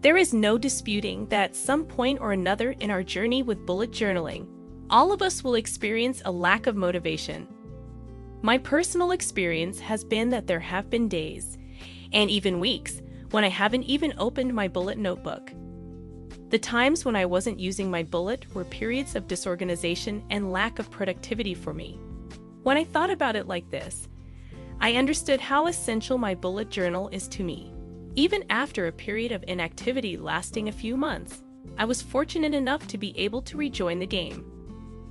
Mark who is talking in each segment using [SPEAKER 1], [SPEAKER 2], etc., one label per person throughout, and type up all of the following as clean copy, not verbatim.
[SPEAKER 1] There is no disputing that at some point or another in our journey with bullet journaling, all of us will experience a lack of motivation. My personal experience has been that there have been days, and even weeks, when I haven't even opened my bullet notebook. The times when I wasn't using my bullet were periods of disorganization and lack of productivity for me. When I thought about it like this, I understood how essential my bullet journal is to me. Even after a period of inactivity lasting a few months, I was fortunate enough to be able to rejoin the game.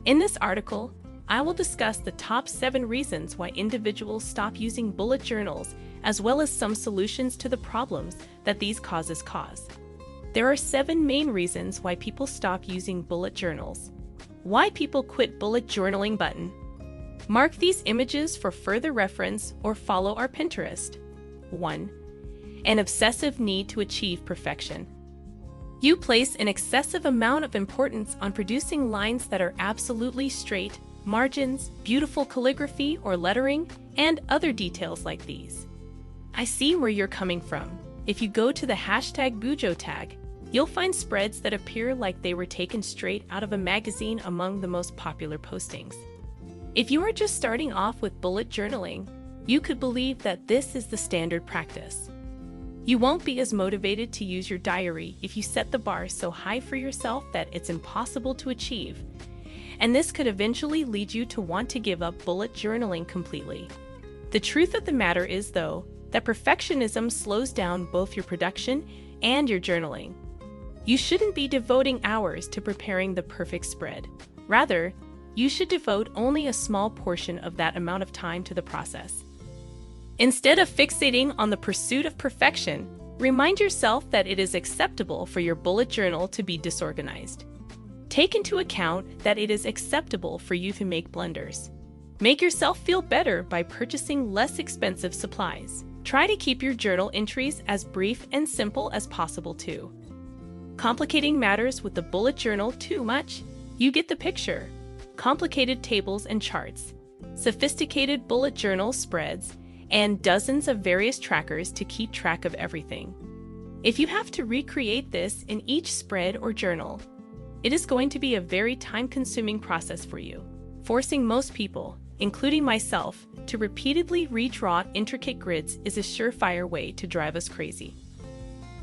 [SPEAKER 1] In this article, I will discuss the top 7 reasons why individuals stop using bullet journals, as well as some solutions to the problems that these causes cause. There are 7 main reasons why people stop using bullet journals. Why people quit bullet journaling button. Mark these images for further reference or follow our Pinterest. 1. An obsessive need to achieve perfection. You place an excessive amount of importance on producing lines that are absolutely straight, margins, beautiful calligraphy or lettering, and other details like these. I see where you're coming from. If you go to the #Bujo tag, you'll find spreads that appear like they were taken straight out of a magazine among the most popular postings. If you are just starting off with bullet journaling, you could believe that this is the standard practice. You won't be as motivated to use your diary if you set the bar so high for yourself that it's impossible to achieve. And this could eventually lead you to want to give up bullet journaling completely. The truth of the matter is, though, that perfectionism slows down both your production and your journaling. You shouldn't be devoting hours to preparing the perfect spread. Rather, you should devote only a small portion of that amount of time to the process. Instead of fixating on the pursuit of perfection, remind yourself that it is acceptable for your bullet journal to be disorganized. Take into account that it is acceptable for you to make blunders. Make yourself feel better by purchasing less expensive supplies. Try to keep your journal entries as brief and simple as possible too. Complicating matters with the bullet journal too much? You get the picture. Complicated tables and charts, sophisticated bullet journal spreads, and dozens of various trackers to keep track of everything. If you have to recreate this in each spread or journal, it is going to be a very time-consuming process for you, forcing most people, including myself, to repeatedly redraw intricate grids is a surefire way to drive us crazy.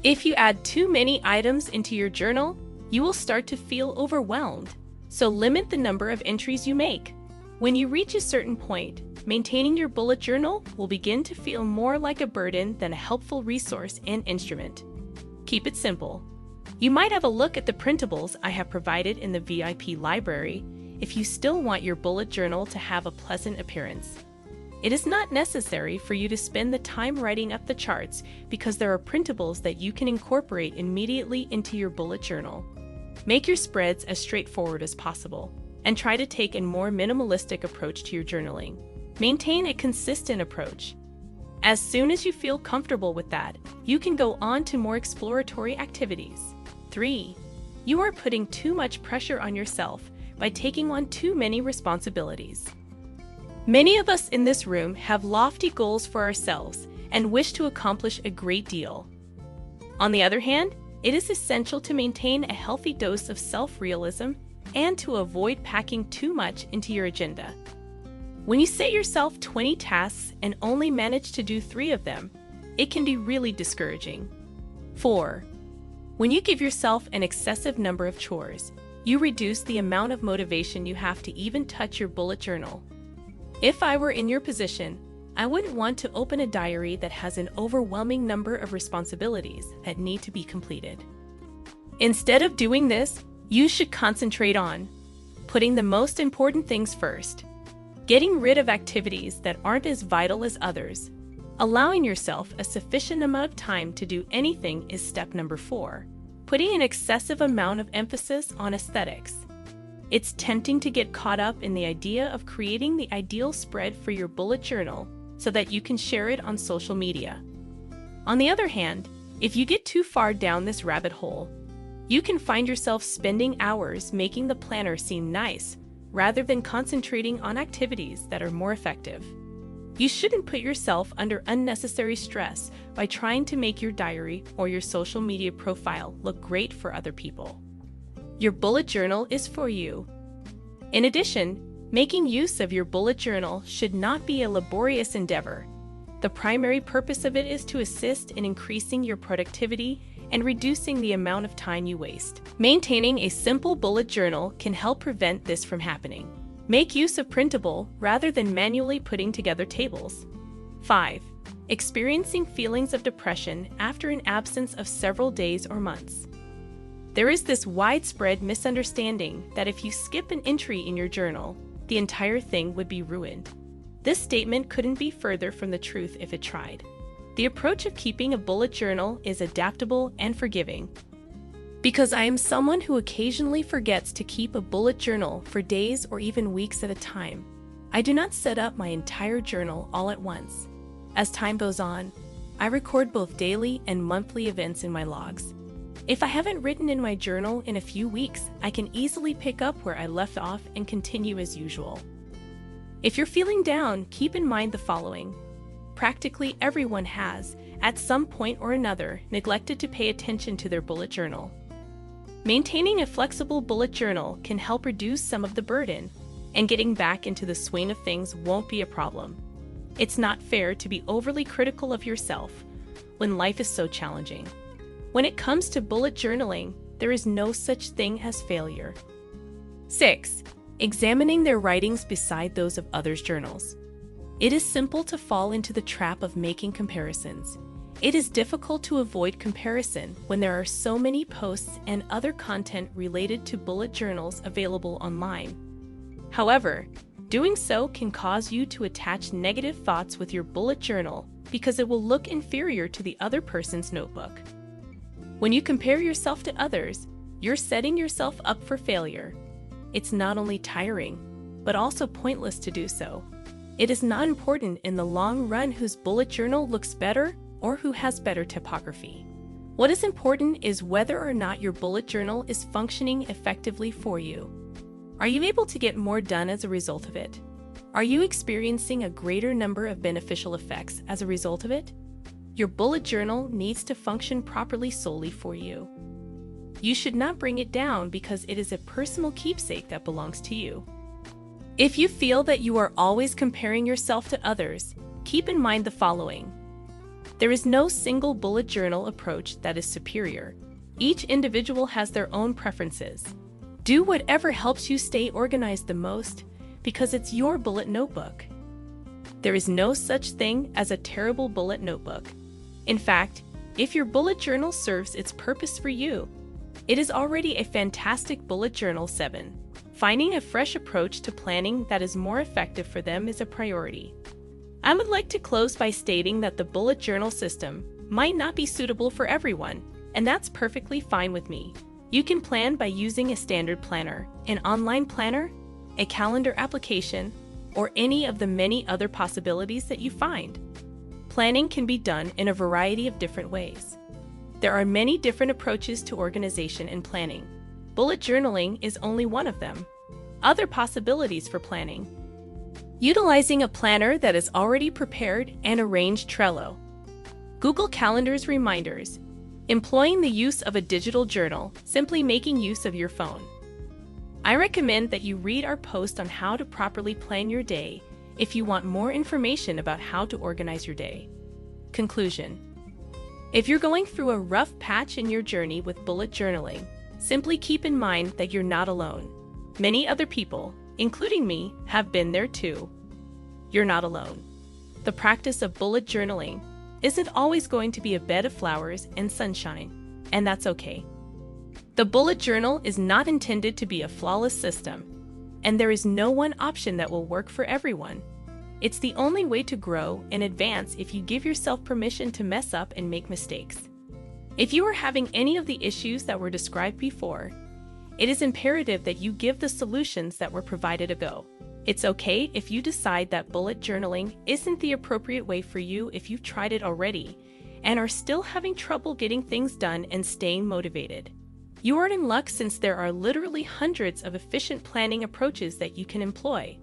[SPEAKER 1] If you add too many items into your journal, you will start to feel overwhelmed, so limit the number of entries you make. When you reach a certain point, maintaining your bullet journal will begin to feel more like a burden than a helpful resource and instrument. Keep it simple. You might have a look at the printables I have provided in the VIP library if you still want your bullet journal to have a pleasant appearance. It is not necessary for you to spend the time writing up the charts because there are printables that you can incorporate immediately into your bullet journal. Make your spreads as straightforward as possible, and try to take a more minimalistic approach to your journaling. Maintain a consistent approach. As soon as you feel comfortable with that, you can go on to more exploratory activities. 3. You are putting too much pressure on yourself by taking on too many responsibilities. Many of us in this room have lofty goals for ourselves and wish to accomplish a great deal. On the other hand, it is essential to maintain a healthy dose of self-realism and to avoid packing too much into your agenda. When you set yourself 20 tasks and only manage to do 3 of them, it can be really discouraging. 4. When you give yourself an excessive number of chores, you reduce the amount of motivation you have to even touch your bullet journal. If I were in your position, I wouldn't want to open a diary that has an overwhelming number of responsibilities that need to be completed. Instead of doing this, you should concentrate on putting the most important things first, getting rid of activities that aren't as vital as others, allowing yourself a sufficient amount of time to do anything is step number 4, putting an excessive amount of emphasis on aesthetics. It's tempting to get caught up in the idea of creating the ideal spread for your bullet journal so that you can share it on social media. On the other hand, if you get too far down this rabbit hole, you can find yourself spending hours making the planner seem nice rather than concentrating on activities that are more effective. You shouldn't put yourself under unnecessary stress by trying to make your diary or your social media profile look great for other people. Your bullet journal is for you. In addition, making use of your bullet journal should not be a laborious endeavor. The primary purpose of it is to assist in increasing your productivity and reducing the amount of time you waste. Maintaining a simple bullet journal can help prevent this from happening. Make use of printable rather than manually putting together tables. 5. Experiencing feelings of depression after an absence of several days or months. There is this widespread misunderstanding that if you skip an entry in your journal, the entire thing would be ruined. This statement couldn't be further from the truth if it tried. The approach of keeping a bullet journal is adaptable and forgiving. Because I am someone who occasionally forgets to keep a bullet journal for days or even weeks at a time, I do not set up my entire journal all at once. As time goes on, I record both daily and monthly events in my logs. If I haven't written in my journal in a few weeks, I can easily pick up where I left off and continue as usual. If you're feeling down, keep in mind the following. Practically everyone has, at some point or another, neglected to pay attention to their bullet journal. Maintaining a flexible bullet journal can help reduce some of the burden, and getting back into the swing of things won't be a problem. It's not fair to be overly critical of yourself when life is so challenging. When it comes to bullet journaling, there is no such thing as failure. 6. Examining their writings beside those of others' journals. It is simple to fall into the trap of making comparisons. It is difficult to avoid comparison when there are so many posts and other content related to bullet journals available online. However, doing so can cause you to attach negative thoughts with your bullet journal because it will look inferior to the other person's notebook. When you compare yourself to others, you're setting yourself up for failure. It's not only tiring, but also pointless to do so. It is not important in the long run whose bullet journal looks better or who has better typography. What is important is whether or not your bullet journal is functioning effectively for you. Are you able to get more done as a result of it? Are you experiencing a greater number of beneficial effects as a result of it? Your bullet journal needs to function properly solely for you. You should not bring it down because it is a personal keepsake that belongs to you. If you feel that you are always comparing yourself to others, keep in mind the following. There is no single bullet journal approach that is superior. Each individual has their own preferences. Do whatever helps you stay organized the most because it's your bullet notebook. There is no such thing as a terrible bullet notebook. In fact, if your bullet journal serves its purpose for you, it is already a fantastic bullet journal. 7. Finding a fresh approach to planning that is more effective for them is a priority. I would like to close by stating that the bullet journal system might not be suitable for everyone, and that's perfectly fine with me. You can plan by using a standard planner, an online planner, a calendar application, or any of the many other possibilities that you find. Planning can be done in a variety of different ways. There are many different approaches to organization and planning. Bullet journaling is only one of them. Other possibilities for planning. Utilizing a planner that is already prepared and arranged. Trello. Google Calendar's reminders. Employing the use of a digital journal, simply making use of your phone. I recommend that you read our post on how to properly plan your day if you want more information about how to organize your day. Conclusion. If you're going through a rough patch in your journey with bullet journaling, simply keep in mind that you're not alone. Many other people, including me, have been there too. You're not alone. The practice of bullet journaling isn't always going to be a bed of flowers and sunshine, and that's okay. The bullet journal is not intended to be a flawless system, and there is no one option that will work for everyone. It's the only way to grow and advance if you give yourself permission to mess up and make mistakes. If you are having any of the issues that were described before, it is imperative that you give the solutions that were provided a go. It's okay if you decide that bullet journaling isn't the appropriate way for you if you've tried it already and are still having trouble getting things done and staying motivated. You are in luck since there are literally hundreds of efficient planning approaches that you can employ.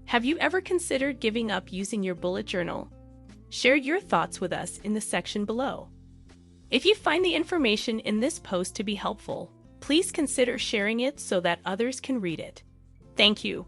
[SPEAKER 1] Have you ever considered giving up using your bullet journal? Share your thoughts with us in the section below. If you find the information in this post to be helpful, please consider sharing it so that others can read it. Thank you.